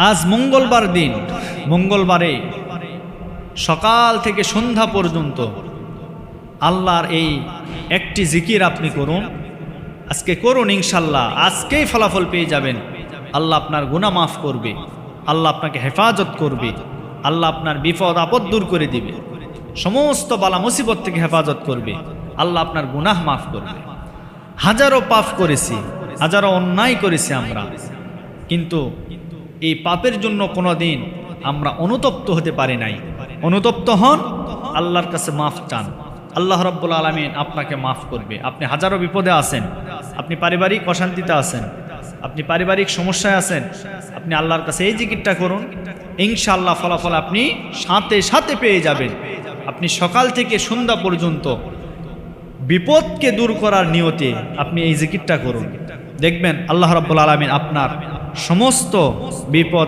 আজ মঙ্গলবার দিন, মঙ্গলবারে সকাল থেকে সন্ধ্যা পর্যন্ত আল্লাহর এই একটি জিকির আপনি করুন। আজকে করুন, ইনশাল্লাহ আজকেই ফলাফল পেয়ে যাবেন। আল্লাহ আপনার গুনাহ মাফ করবে, আল্লাহ আপনাকে হেফাজত করবে, আল্লাহ আপনার বিপদ আপদ দূর করে দিবে, সমস্ত বালা মুসিবত থেকে হেফাজত করবে, আল্লাহ আপনার গুনাহ মাফ করবে। হাজারো পাপ করেছি, হাজারো অন্যায় করেছি আমরা, কিন্তু এই পাপের জন্য কোনোদিন আমরা অনুতপ্ত হতে পারি নাই। অনুতপ্ত হন, আল্লাহর কাছে মাফ চান, আল্লাহ রাব্বুল আলামিন আপনাকে মাফ করবে। আপনি হাজারো বিপদে আছেন, আপনি পারিবারিক অশান্তিতে আছেন, আপনি পারিবারিক সমস্যায় আছেন, আপনি আল্লাহর কাছে এই জিকিরটা করুন, ইনশাআল্লাহ ফলাফল আপনি সাথে সাথে পেয়ে যাবেন। আপনি সকাল থেকে সন্ধ্যা পর্যন্ত বিপদকে দূর করার নিয়তে আপনি এই জিকিরটা করুন, দেখবেন আল্লাহ রাব্বুল আলামিন আপনার সমস্ত বিপদ